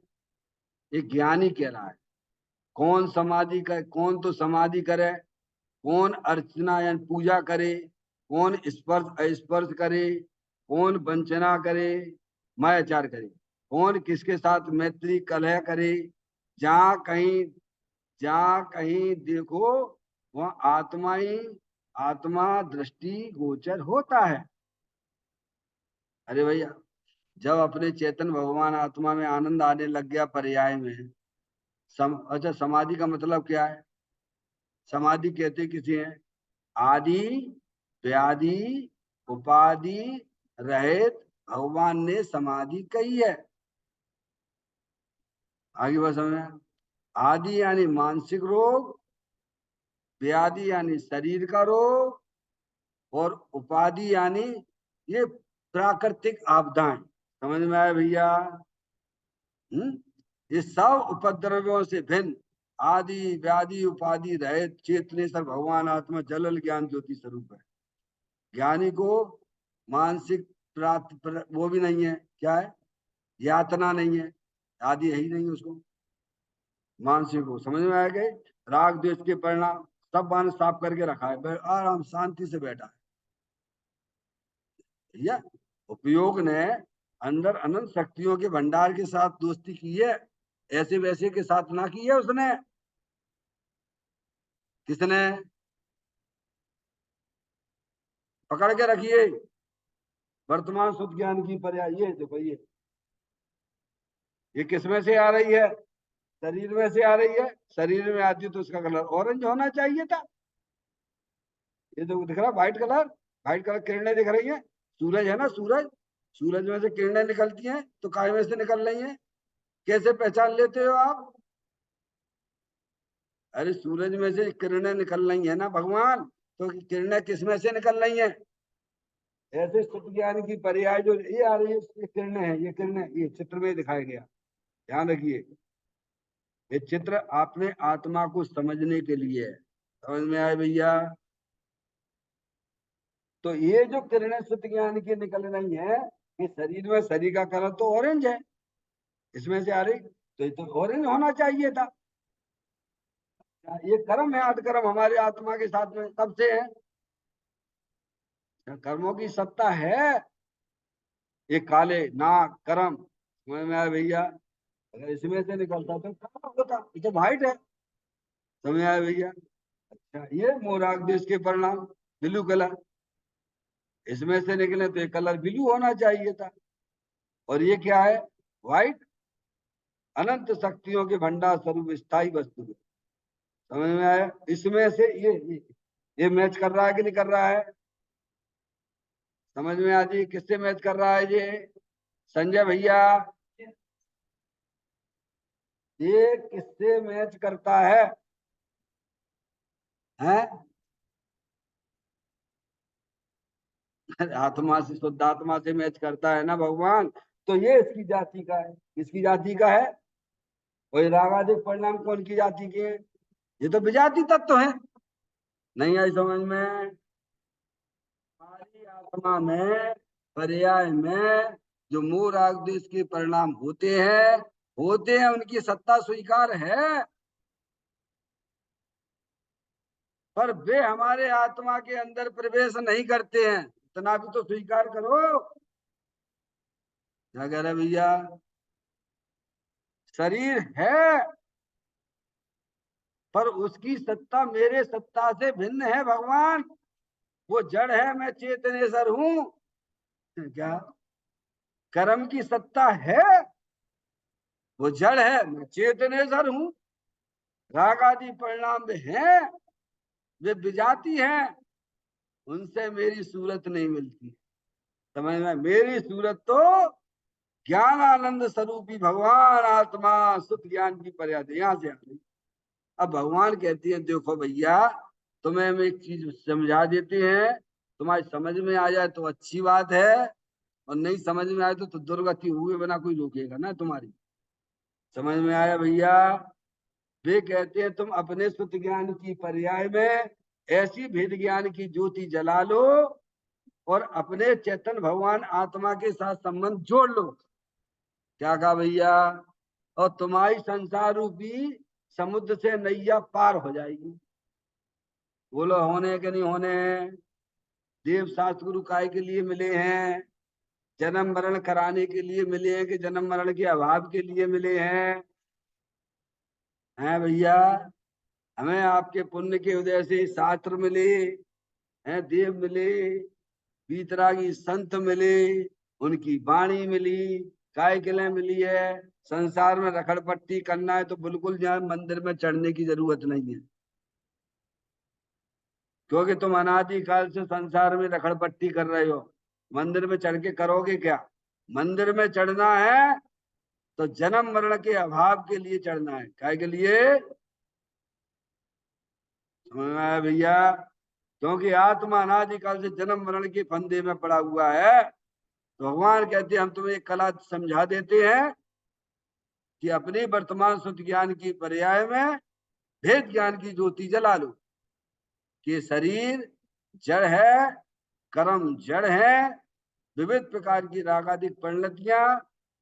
ये ज्ञानी कह रहा है। कौन समाधि करे, कौन तो समाधि करे, कौन अर्चना यानी पूजा करे, कौन स्पर्श अस्पर्श करे, कौन वंचना करे, मायाचार करे, कौन किसके साथ मैत्री कलह करे। जहाँ कहीं देखो वह आत्मा ही आत्मा दृष्टि गोचर होता है। अरे भैया, जब अपने चेतन भगवान आत्मा में आनंद आने लग गया पर्याय में, अच्छा समाधि का मतलब क्या है? समाधि कहते किसी है? आदि व्याधि उपाधि रहित भगवान ने समाधि कही है। आगे बस हमें, आदि यानी मानसिक रोग, व्याधि यानी शरीर का रोग, और उपाधि यानी ये प्राकृतिक आपदाएं। समझ में आया भैया? ये सब उपद्रवियों से भिन्न आदि व्याधि उपाधि रहित चेतनेश्वर भगवान आत्मा जलल ज्ञान ज्योति स्वरूप है। ज्ञानी को मानसिक वो भी नहीं है, क्या है? यातना नहीं है, आदि यही नहीं है उसको। मानसिक को समझ में आ गए, राग द्वेष के परिणाम सब बाण साफ करके रखा है, आराम शांति से बैठा है भैया। उपयोग ने अंदर अनंत शक्तियों के भंडार के साथ दोस्ती की है, ऐसे वैसे के साथ ना की है उसने। किसने? पकड़ के रखिए वर्तमान शुद्ध ज्ञान की पर्याय ये देखो, ये ये किस में से आ रही है? शरीर में से आ रही है। शरीर में आती है तो उसका कलर ऑरेंज होना चाहिए था। ये तो दिख रहा व्हाइट कलर, व्हाइट कलर किरणें दिख रही हैं। सूरज है ना, सूरज, सूरज में से किरणें निकलती हैं तो काय में से निकल रही हैं। कैसे पहचान लेते हो आप? अरे सूरज में से किरणें निकल रही है ना भगवान, तो किरणें किस में से निकल रही हैं? ऐसे स्तुति ज्ञान की पर्याय जो ये आ रही है, ये किरणें हैं, ये किरणें ये चित्र में दिखाया गया। ध्यान रखिए, ये चित्र आपने आत्मा को समझने के लिए है। समझ में आए भैया? तो ये जो किरणें स्तुति ज्ञान की निकल रही है, ये शरीर में, शरीर का कलर तो ऑरेंज है, इसमें से आ रही, तो ये तो ऑरेंज होना चाहिए था। ये कर्म है, आठ कर्म हमारे आत्मा के साथ में कब से है? कर्मों की सत्ता है। ये काले नाग कर्म, समझ में आया भैया? अगर इसमें से निकलता तो कहाँ होता, ये तो व्हाइट है। समझ में आया भैया? अच्छा, ये मोराग देश के परिणाम ब्लू कलर, इसमें से निकले तो ये कलर ब्लू होना चाहिए था। और ये क्या है? व्हाइट, अनंत शक्तियों के भंडार स्वरूप स्थायी वस्तु है। समझ में आया? इसमें से ये मैच कर रहा है कि नहीं कर रहा है? समझ में आ जी, किससे मैच कर रहा है ये संजय भैया? ये किससे मैच करता है? हैं? आत्मा से, शुद्ध आत्मा से मैच करता है ना भगवान। तो ये इसकी जाति का है। किसकी जाति का है? वही रागादिक परिणाम कौन की जाति के हैं? ये तो विजाति तत्व है। नहीं आई समझ में? हमारी आत्मा में, पर्याय में जो मूल राग देश के परिणाम होते हैं उनकी सत्ता स्वीकार है, पर वे हमारे आत्मा के अंदर प्रवेश नहीं करते हैं। इतना भी तो स्वीकार करो। क्या कह रहे भैया? शरीर है, पर उसकी सत्ता मेरे सत्ता से भिन्न है भगवान। वो जड़ है, मैं चेतनेश्वर हूं। क्या? कर्म की सत्ता है, वो जड़ है, मैं चेतनेश्वर हूं। राग आदि परिणाम में है, वे विजाती हैं, उनसे मेरी सूरत नहीं मिलती। समझ में? मेरी सूरत तो ज्ञान आनंद स्वरूपी भगवान आत्मा सुख ज्ञान की पर्याय यहां से आ रही। अब भगवान कहती है देखो भैया, तुम्हें हम एक चीज समझा देते हैं, तुम्हारी समझ में आ जाए तो अच्छी बात है, और नहीं समझ में आए तो दुर्गति हुए बिना कोई रोकेगा ना तुम्हारी। समझ में आया भैया? वे कहते हैं तुम अपने सुत ज्ञान की पर्याय में ऐसी भेद ज्ञान की ज्योति जला लो और अपने चेतन भगवान आत्मा के साथ संबंध जोड़ लो। क्या कहा भैया? और तुम्हारी संसार रूपी समुद्र से नैया पार हो जाएगी। बोलो होने के नहीं होने? देव शास्त्र गुरु काय के लिए मिले हैं? जन्म मरण कराने के लिए मिले हैं कि जन्म मरण के अभाव के लिए मिले हैं भैया? हमें आपके पुण्य के उदय से शास्त्र मिले हैं, देव मिले, बीतरागी संत मिले, उनकी वाणी मिली, काय के लिए मिली है। संसार में रखड़ पट्टी करना है तो बिल्कुल यहाँ मंदिर में चढ़ने की जरूरत नहीं है, क्योंकि तुम अनादि काल से संसार में रखड़ पट्टी कर रहे हो। मंदिर में चढ़ के करोगे क्या? मंदिर में चढ़ना है तो जन्म मरण के अभाव के लिए चढ़ना है। काय के लिए? समझ में आया भैया? क्योंकि आत्मा अनादिकाल से जन्म मरण के फंदे में पड़ा हुआ है। तो भगवान कहते हैं हम तुम्हें एक कला समझा देते हैं कि अपने वर्तमान शुद्ध ज्ञान की पर्याय में भेद ज्ञान की ज्योति जला लो। कि शरीर जड़ है, कर्म जड़ है, विविध प्रकार की रागादिक परिणतियां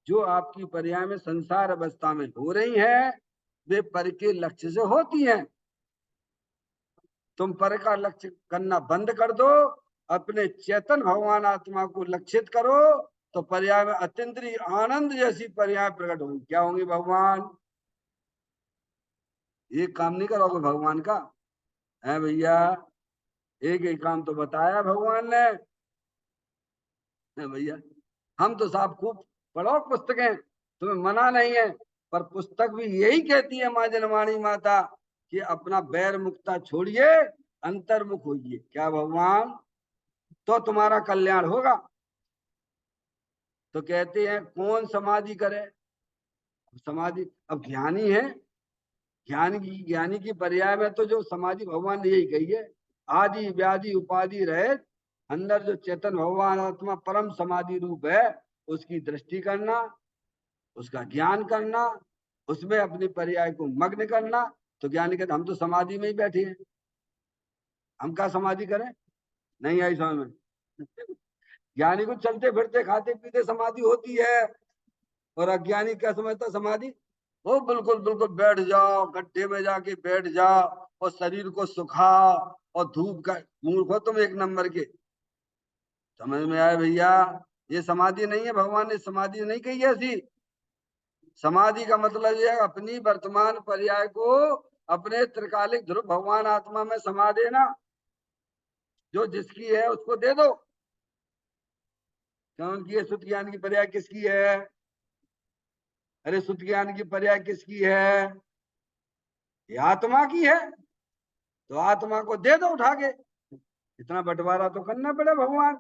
जो आपकी पर्याय में संसार अवस्था में हो रही हैं, वे पर के लक्ष्य से होती हैं। तुम पर का लक्ष्य करना बंद कर दो, अपने चेतन भगवान आत्मा को लक्षित करो, तो पर्याय में अत्यंतरी आनंद जैसी पर्याय प्रकट होंगी। क्या होंगी भगवान? ये काम नहीं करोगे भगवान का? है भैया? एक एक काम तो बताया भगवान ने। है भैया? हम तो साहब खूब पढ़ो पुस्तकें, तुम्हें मना नहीं है, पर पुस्तक भी यही कहती है माँ जनवाणी माता कि अपना बैर मुक्ता छोड़िए, अंतर्मुख होइए। क्या भगवान? तो तुम्हारा कल्याण होगा। तो कहते हैं कौन समाधि करे? समाधि अब ज्ञानी है, ज्ञानी की पर्याय में तो जो समाधि भगवान ने यही कही है, आदि व्याधि उपाधि रहित अंदर जो चेतन भगवान आत्मा परम समाधि रूप है, उसकी दृष्टि करना, उसका ज्ञान करना, उसमें अपनी पर्याय को मग्न करना। तो ज्ञानी कहते हम तो समाधि में ही बैठे हैं, हम क्या समाधि करें? नहीं आई समझ में? ज्ञानी को चलते फिरते खाते पीते समाधि होती है, और अज्ञानी क्या समझता समाधि? वो बिल्कुल बिल्कुल बैठ जाओ, गड्ढे में जाके बैठ जाओ और शरीर को सुखाओ और धूप का मूर्ख हो तुम एक नंबर के। समझ में आए भैया? ये समाधि नहीं है, भगवान ने समाधि नहीं कही ऐसी। समाधि का मतलब ये है अपनी वर्तमान पर्याय को अपने त्रिकालिक ध्रुव भगवान आत्मा में समा देना। जो जिसकी है उसको दे दो। क्योंकि ये शुद्ध ज्ञान की पर्याय किसकी है? अरे शुद्ध ज्ञान की पर्याय किसकी है? ये आत्मा की है। तो आत्मा को दे दो उठा के। इतना बंटवारा तो करना पड़े भगवान।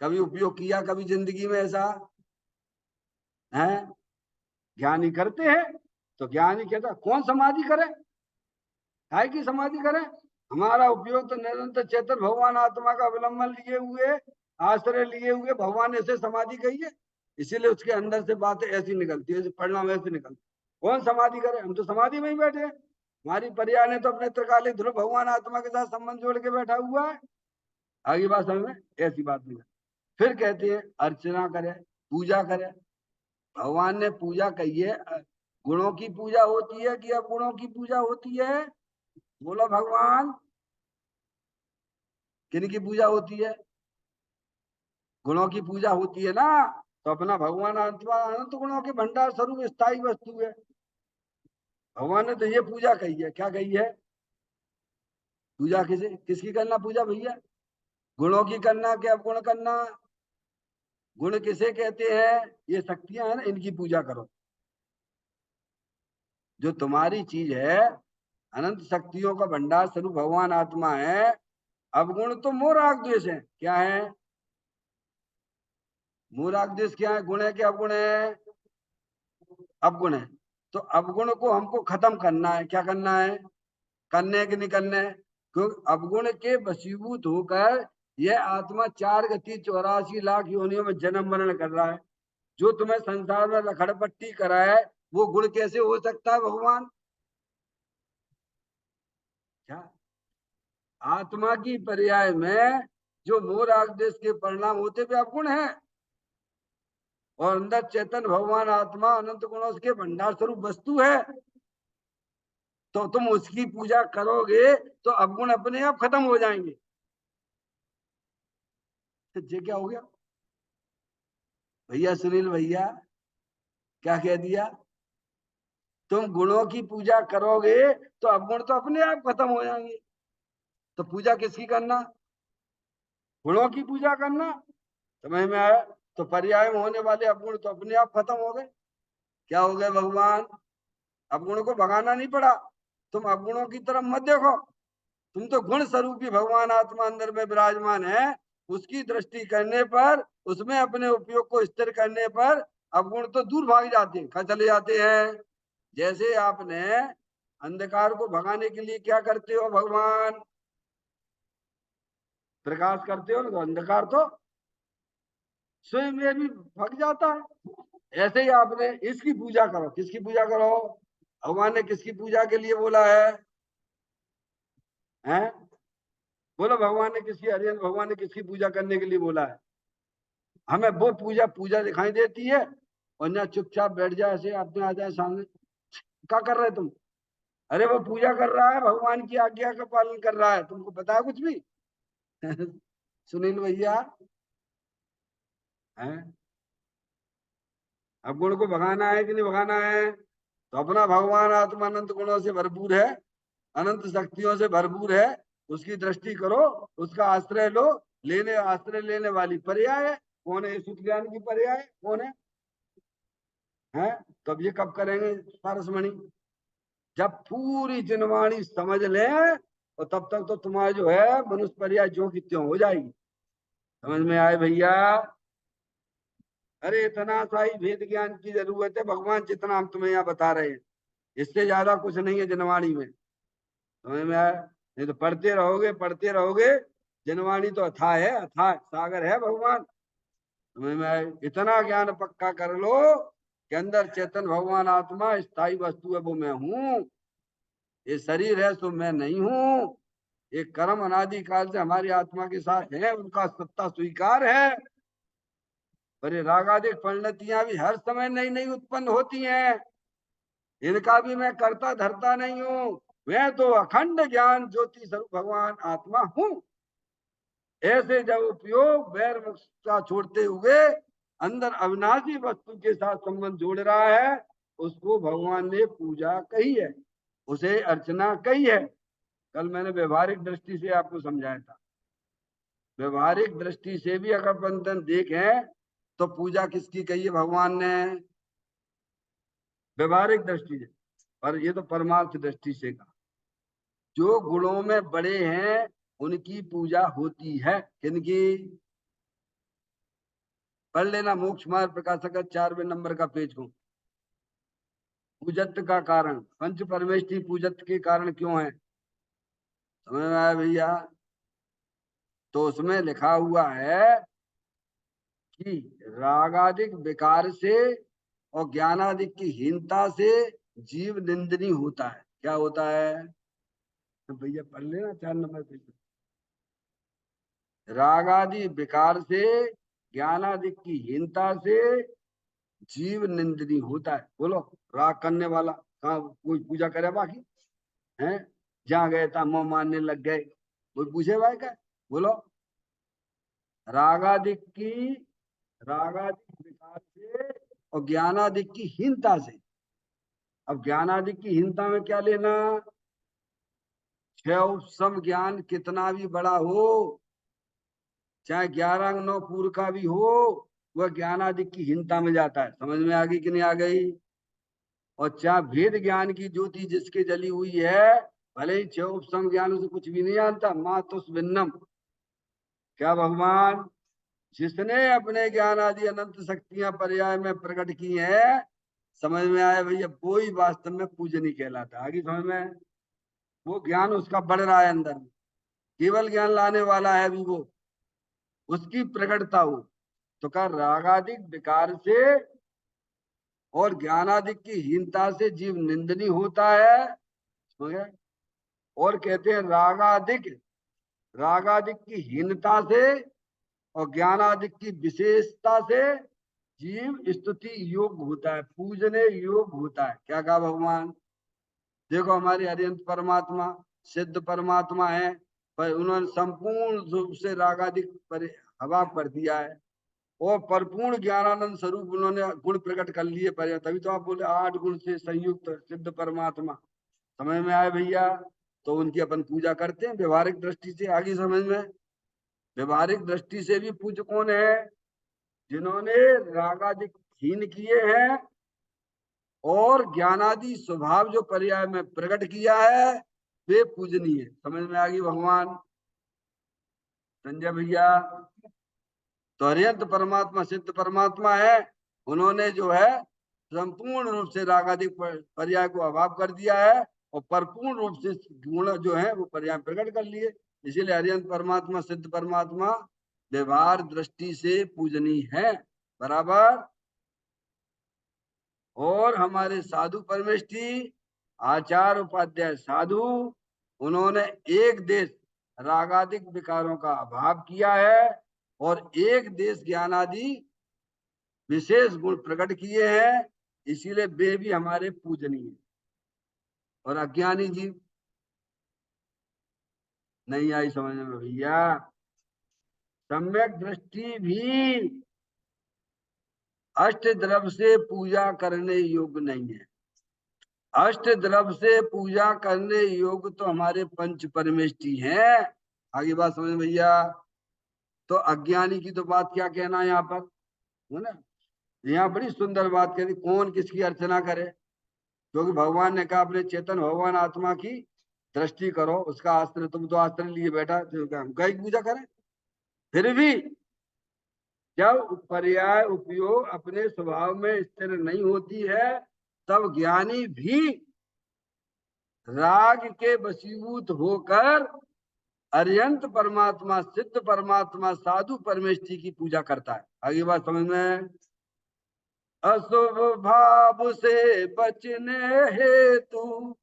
कभी उपयोग किया कभी जिंदगी में ऐसा है? ज्ञानी करते हैं। तो ज्ञानी कहता कौन समाधि करे, काय की समाधि करे? हमारा उपयोग तो निरंतर चेतन भगवान आत्मा का अवलंबन लिए हुए, आश्रय लिए हुए भगवान ऐसे समाधि कही है। इसीलिए उसके अंदर से बातें ऐसी निकलती है, परिणाम ऐसे निकलते। कौन समाधि करे? हम तो समाधि में ही बैठे हैं। हमारी पर्याय ने तो अपने त्रिकालिक ध्रुव भगवान आत्मा के साथ संबंध जोड़ के बैठा हुआ है। आगे बात समझ में? ऐसी बात नहीं। फिर कहते हैं अर्चना करे, पूजा करे। भगवान ने पूजा कही है, गुणों की पूजा होती है कि अवगुणों की पूजा होती है? बोलो भगवान। किन की पूजा होती है? गुणों की पूजा होती है ना। तो अपना भगवान आत्मा अनंत गुणों के भंडार स्वरूप स्थायी वस्तु है। भगवान ने तो ये पूजा कही है। क्या कही है? पूजा किसकी करना पूजा भैया? गुणों की करना कि अवगुण करना? गुण किसे कहते हैं? ये शक्तियां है ना, इनकी पूजा करो। जो तुम्हारी चीज है, अनंत शक्तियों का भंडार स्वरूप भगवान आत्मा है। अवगुण तो मोह राग द्वेष है। क्या है? मोह राग द्वेष क्या है? गुण है कि अवगुण है? अवगुण है। तो अवगुण को हमको खत्म करना है। क्या करना है? करने के नहीं करने? क्योंकि अवगुण के वशीभूत होकर यह आत्मा 4 गति 84 लाख योनियों में जन्म मरण कर रहा है। जो तुम्हें संसार में लखड़पट्टी करा है, वो गुण कैसे हो सकता है भगवान? क्या आत्मा की पर्याय में जो मोह राग द्वेष के परिणाम होते हुए अवगुण है, और अंदर चेतन भगवान आत्मा अनंत गुणों के भंडार स्वरूप वस्तु है। तो तुम उसकी पूजा करोगे तो अवगुण अपने आप खत्म हो जाएंगे। तो ये क्या हो गया भैया? सुनील भैया क्या कह दिया? तुम गुणों की पूजा करोगे तो अवगुण तो अपने आप खत्म हो जाएंगे। तो पूजा किसकी करना? गुणों की पूजा करना। समझ में आया? तो पर्याय में होने वाले अवगुण तो अपने आप खत्म हो गए। क्या हो गए भगवान? अवगुण को भगाना नहीं पड़ा। तुम अवगुणों की तरफ मत देखो। तुम तो गुण स्वरूपी भगवान आत्मा अंदर में विराजमान है, उसकी दृष्टि करने पर, उसमें अपने उपयोग को स्थिर करने पर अवगुण तो दूर भाग जाते हैं। कहाँ चले जाते हैं? जैसे आपने अंधकार को भगाने के लिए क्या करते हो भगवान? प्रकाश करते हो ना, तो अंधकार तो स्वयं में भी भग जाता है। ऐसे ही आपने इसकी पूजा करो। किसकी पूजा करो? भगवान ने किसकी पूजा के लिए बोला है? हैं? बोलो भगवान ने किसकी, हरिहर भगवान ने किसकी पूजा करने के लिए बोला है? हमें वो पूजा पूजा दिखाई देती है, और ना चुपचाप बैठ जाए, ऐसे अपने आ जाए सामने। क्या कर रहे तुम? अरे वो पूजा कर रहा है, भगवान की आज्ञा का पालन कर रहा है। तुमको पता है कुछ भी? सुनील भैया हैं? अब गुण को भगाना है कि नहीं भगाना है? तो अपना भगवान आत्मा अनंत गुणों से भरपूर है, अनंत शक्तियों से भरपूर है। उसकी दृष्टि करो, उसका आश्रय लो। आश्रय लेने वाली पर्याय है। कौन है? शुद्ध ज्ञान की पर्याय कौन है? हैं। तो अब ये कब करेंगे पारसमणि? जब पूरी जिनवाणी समझ ले, और तब तक तो तुम्हारा जो है मनुष्य पर्याय जो की त्यों हो जाएगी। समझ में आए भैया? अरे इतना सा ही भेद ज्ञान की जरूरत है, भगवान जितना हम तुम्हें यहाँ बता रहे हैं, इससे ज्यादा कुछ नहीं है जिनवाणी में। समझ में आया? नहीं तो पढ़ते रहोगे। जिनवाणी तो अथाह है, अथाह सागर है भगवान। समझ में आए? इतना ज्ञान पक्का कर लो कि अंदर चेतन भगवान आत्मा स्थायी वस्तु है, वो मैं हूँ। ये शरीर है सो मैं नहीं हूँ। ये कर्म अनादि काल से हमारी आत्मा के साथ है, उनका सत्ता स्वीकार है। पर ये रागादिक परिणतियां भी हर समय नई नई उत्पन्न होती हैं, इनका भी मैं करता धरता नहीं हूँ। मैं तो अखंड ज्ञान ज्योति स्वरूप भगवान आत्मा हूँ। ऐसे जब उपयोग वैर का छोड़ते हुए अंदर अविनाशी वस्तु के साथ संबंध जोड़ रहा है, उसको भगवान ने पूजा कही है, उसे अर्चना कही है। कल मैंने व्यवहारिक दृष्टि से आपको समझाया था। व्यवहारिक दृष्टि से भी अगर बंधन देखें तो पूजा किसकी कही है भगवान ने? व्यवहारिक दृष्टि से। और ये तो परमार्थ दृष्टि से कहा। जो गुणों में बड़े हैं उनकी पूजा होती है। किनकी? पढ़ लेना मोक्ष मार्ग प्रकाशक 4वें नंबर का पेज को। पूजत्व का कारण, पंच परमेष्टि पूजत्व के कारण क्यों है? समझ में आया भैया? तो उसमें लिखा हुआ है कि रागादिक विकार से और ज्ञानादिक की हीनता से जीव निंदनीय होता है। क्या होता है? तो भैया पढ़ लेना 4 नंबर पे। रागादि विकार से, ज्ञानादिक की हीनता से जीव निंदनीय होता है। बोलो, राग करने वाला कहाँ कोई पूजा करे? बाकी है जहाँ गए था मुंह मानने लग गए, कोई पूछे भाई का? बोलो, रागादिक की, रागादिक विकार से और ज्ञानादिक की हीनता से। अब ज्ञानादिक की हीनता में क्या लेना? छह उपसम ज्ञान कितना भी बड़ा हो, चाहे 11 अंग 9 पूर्व का भी हो, वह ज्ञानादिक की हीनता में जाता है। समझ में आ गई कि नहीं आ गई? और चाहे भेद ज्ञान की ज्योति जिसके जली हुई है, भले ही 6 उपसम ज्ञान से कुछ भी नहीं जानता, मातुस भिन्नम। क्या भगवान जिसने अपने ज्ञान आदि अनंत शक्तियां पर्याय में प्रकट की हैं, समझ में आया भैया, वो ही वास्तव में पूजनीय कहलाता है। आगे समझ में? वो ज्ञान उसका बढ़ रहा है अंदर, केवल ज्ञान लाने वाला है अभी वो, उसकी प्रकटता हो। तो कहा रागादिक विकार से और ज्ञानादिक की हीनता से जीव निंदनीय होता है। समझ गए? और कहते हैं रागादिक, रागादिक की हीनता से और ज्ञानादिक की विशेषता से जीव स्तुति योग्य होता है, पूजने योग्य होता है। क्या कहा भगवान? देखो हमारे हरियंत परमात्मा सिद्ध परमात्मा है, पर उन्होंने संपूर्ण रूप से रागादिक पर हवा कर दिया है, और परिपूर्ण ज्ञानानंद स्वरूप उन्होंने गुण प्रकट कर लिए पर, तभी तो आप बोले 8 गुण से संयुक्त सिद्ध परमात्मा। समझ में आए भैया? तो उनकी अपन पूजा करते हैं व्यवहारिक दृष्टि से। आगे समझ में? व्यवहारिक दृष्टि से भी पूज्य कौन है? जिन्होंने रागादिक हीन किए हैं और ज्ञानादि स्वभाव जो पर्याय में प्रकट किया है, वे पूजनीय। समझ में आ गई भगवान? संजय भैया, तो अरिहंत परमात्मा सिद्ध परमात्मा है, उन्होंने जो है संपूर्ण रूप से रागादिक पर्याय को अभाव कर दिया है और परिपूर्ण रूप से गुण जो है वो पर्याय प्रकट कर लिए। इसीलिए अरिहंत परमात्मा सिद्ध परमात्मा व्यवहार दृष्टि से पूजनीय है। बराबर। और हमारे साधु परमेष्ठी आचार्य उपाध्याय साधु, उन्होंने एक देश रागादिक विकारों का अभाव किया है और एक देश ज्ञानादि विशेष गुण प्रकट किए हैं, इसीलिए वे भी हमारे पूजनीय। और अज्ञानी जीव नहीं आई समझ में भैया? सम्यक दृष्टि भी अष्ट द्रव्य से पूजा करने योग्य नहीं है। अष्ट द्रव्य से पूजा करने योग्य तो हमारे पंच परमेष्टि हैं। आगे बात समझ भैया? तो अज्ञानी की तो बात क्या कहना है यहाँ पर, है ना? यहाँ बड़ी सुंदर बात कही, कौन किसकी अर्चना करे, क्योंकि भगवान ने कहा अपने चेतन भगवान आत्मा की दृष्टि करो, उसका आश्रय, तुम तो आश्रय लिए बैठा, तो क्या हम गाय की पूजा करें? फिर भी जब पर्याय उपयोग अपने स्वभाव में स्थिर नहीं होती है, तब ज्ञानी भी राग के वशीभूत होकर अर्यंत परमात्मा, सिद्ध परमात्मा, साधु परमेष्ठी की पूजा करता है। आगे बात समझ में? अशुभ भाव से बचने हेतु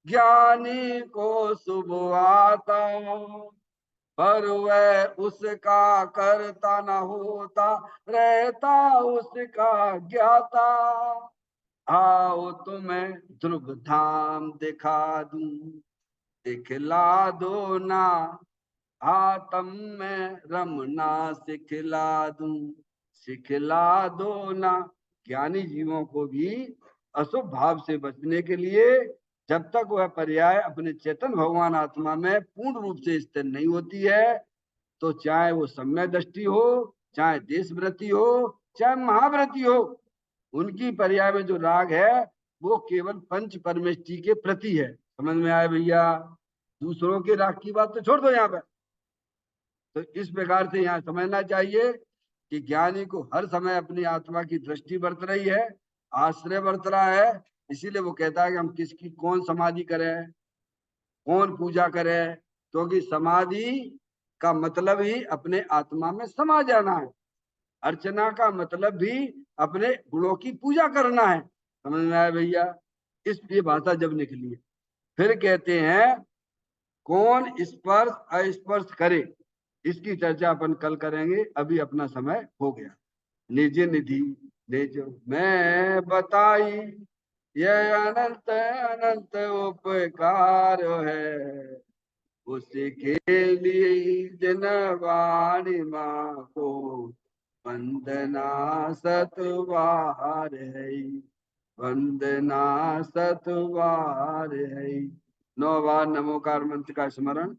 ज्ञानी को शुभ आता, पर वह उसका करता न होता, रहता उसका ज्ञाता। आओ तुम्हें ध्रुव धाम दिखा दूं, दिखला दो ना, आत्म में रमना सिखला दूं, सिखला दो ना। ज्ञानी जीवों को भी अशुभ भाव से बचने के लिए जब तक वह पर्याय अपने चेतन भगवान आत्मा में पूर्ण रूप से स्थिर नहीं होती है, तो चाहे वो सम्य दृष्टि हो, चाहे देशव्रति हो, चाहे महाव्रति हो, उनकी पर्याय में जो राग है वो केवल पंच परमेष्टि के प्रति है। समझ में आया भैया? दूसरों के राग की बात तो छोड़ दो यहाँ पे। तो इस प्रकार से यहाँ समझना चाहिए कि ज्ञानी को हर समय अपनी आत्मा की दृष्टि बरत रही है, आश्रय बरत रहा है। इसीलिए वो कहता है कि हम किसकी कौन समाधि करें, कौन पूजा करें, क्योंकि समाधि का मतलब ही अपने आत्मा में समा जाना है। अर्चना का मतलब भी अपने गुणों की पूजा करना है। समझ में आया भैया? इस ये भाषा जब निकली है। फिर कहते हैं कौन स्पर्श अस्पर्श करे, इसकी चर्चा अपन कल करेंगे, अभी अपना समय हो गया। निज निधि निज मैं बताई, यह अनंत अनंत उपकार है, उसके लिए जनवाणी माँ को वंदना सतवार है, वंदना सतवार है। 9 बार नमोकार मंत्र का स्मरण।